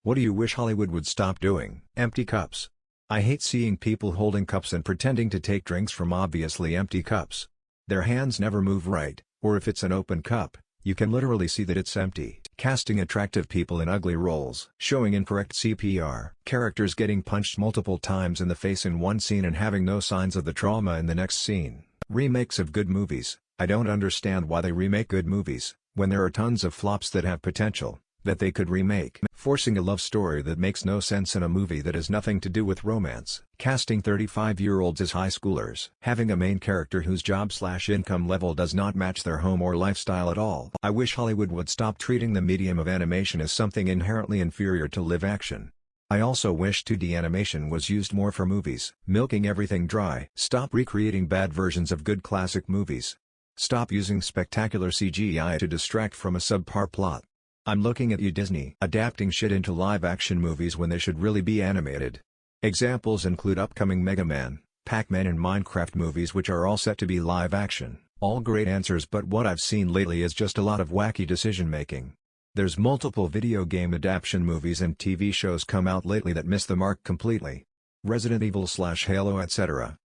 What do you wish Hollywood would stop doing? Empty cups. I hate seeing people holding cups and pretending to take drinks from obviously empty cups. Their hands never move right, or if it's an open cup, you can literally see that it's empty. Casting attractive people in ugly roles. Showing incorrect CPR. Characters getting punched multiple times in the face in one scene and having no signs of the trauma in the next scene. Remakes of good movies. I don't understand why they remake good movies, when there are tons of flops that have potential, that they could remake. Forcing a love story that makes no sense in a movie that has nothing to do with romance. Casting 35-year-olds as high schoolers. Having a main character whose job/income level does not match their home or lifestyle at all. I wish Hollywood would stop treating the medium of animation as something inherently inferior to live action. I also wish 2D animation was used more for movies. Milking everything dry. Stop recreating bad versions of good classic movies. Stop using spectacular CGI to distract from a subpar plot. I'm looking at you, Disney, adapting shit into live-action movies when they should really be animated. Examples include upcoming Mega Man, Pac-Man and Minecraft movies, which are all set to be live-action. All great answers, but what I've seen lately is just a lot of wacky decision-making. There's multiple video game adaptation movies and TV shows come out lately that miss the mark completely. Resident Evil/Halo, etc.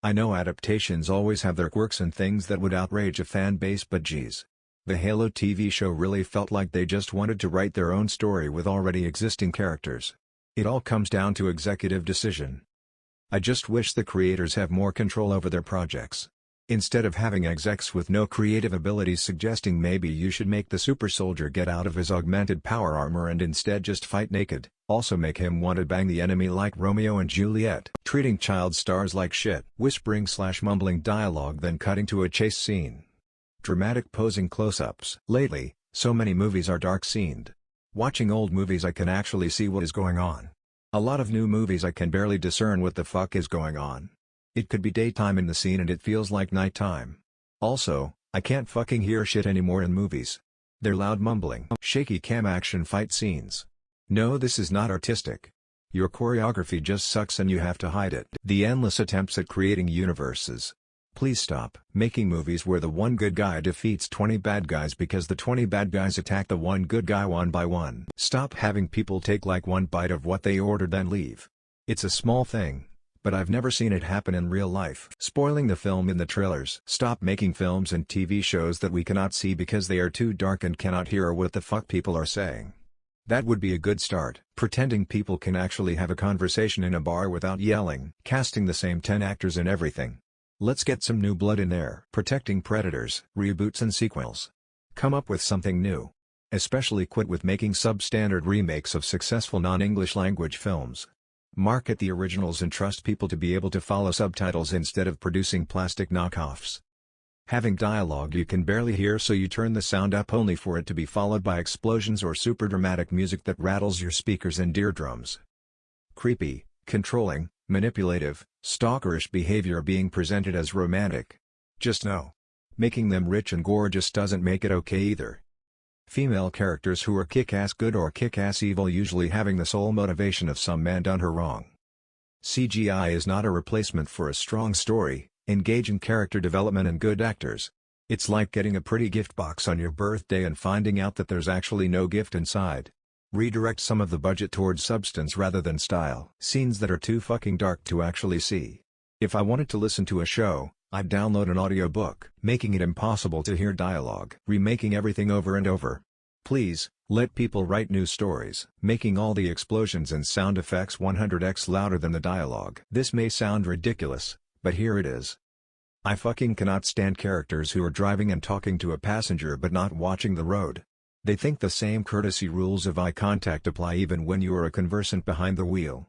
I know adaptations always have their quirks and things that would outrage a fan base, but geez. The Halo TV show really felt like they just wanted to write their own story with already existing characters. It all comes down to executive decision. I just wish the creators have more control over their projects. Instead of having execs with no creative abilities suggesting maybe you should make the super soldier get out of his augmented power armor and instead just fight naked, also make him want to bang the enemy like Romeo and Juliet. Treating child stars like shit. Whispering/mumbling dialogue then cutting to a chase scene. Dramatic posing close-ups. Lately, so many movies are dark-scened. Watching old movies I can actually see what is going on. A lot of new movies I can barely discern what the fuck is going on. It could be daytime in the scene and it feels like nighttime. Also, I can't fucking hear shit anymore in movies. They're loud mumbling. Shaky cam action fight scenes. No, this is not artistic. Your choreography just sucks and you have to hide it. The endless attempts at creating universes. Please stop making movies where the one good guy defeats 20 bad guys because the 20 bad guys attack the one good guy one by one. Stop having people take like one bite of what they ordered then leave. It's a small thing, but I've never seen it happen in real life. Spoiling the film in the trailers. Stop making films and TV shows that we cannot see because they are too dark and cannot hear what the fuck people are saying. That would be a good start. Pretending people can actually have a conversation in a bar without yelling. Casting the same 10 actors in everything. Let's get some new blood in there. Protecting predators. Reboots and sequels. Come up with something new. Especially quit with making substandard remakes of successful non-English language films. Market the originals and trust people to be able to follow subtitles instead of producing plastic knockoffs. Having dialogue you can barely hear, so you turn the sound up only for it to be followed by explosions or super dramatic music that rattles your speakers and eardrums. Creepy, controlling, manipulative, stalkerish behavior being presented as romantic. Just no. Making them rich and gorgeous doesn't make it okay either. Female characters who are kick-ass good or kick-ass evil, usually having the sole motivation of some man done her wrong. CGI is not a replacement for a strong story, engaging character development and good actors. It's like getting a pretty gift box on your birthday and finding out that there's actually no gift inside. Redirect some of the budget towards substance rather than style. Scenes that are too fucking dark to actually see. If I wanted to listen to a show, I'd download an audiobook. Making it impossible to hear dialogue. Remaking everything over and over. Please, let people write new stories. Making all the explosions and sound effects 100x louder than the dialogue. This may sound ridiculous, but here it is. I fucking cannot stand characters who are driving and talking to a passenger but not watching the road. They think the same courtesy rules of eye contact apply even when you are a conversant behind the wheel.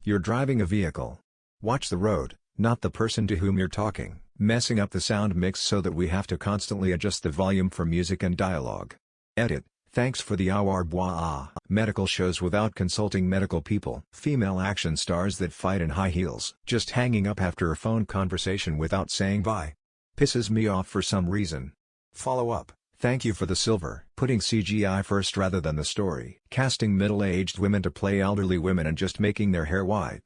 You're driving a vehicle. Watch the road, not the person to whom you're talking. Messing up the sound mix so that we have to constantly adjust the volume for music and dialogue. Edit. Thanks for the au revoir. Medical shows without consulting medical people. Female action stars that fight in high heels. Just hanging up after a phone conversation without saying bye. Pisses me off for some reason. Follow up. Thank you for the silver. Putting CGI first rather than the story. Casting middle-aged women to play elderly women and just making their hair white.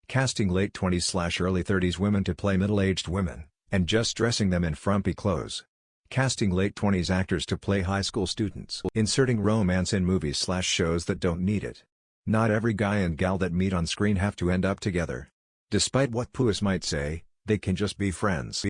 Casting late 20s/early 30s women to play middle-aged women, and just dressing them in frumpy clothes. Casting late 20s actors to play high school students. Inserting romance in movies/shows that don't need it. Not every guy and gal that meet on screen have to end up together. Despite what Puis might say, they can just be friends.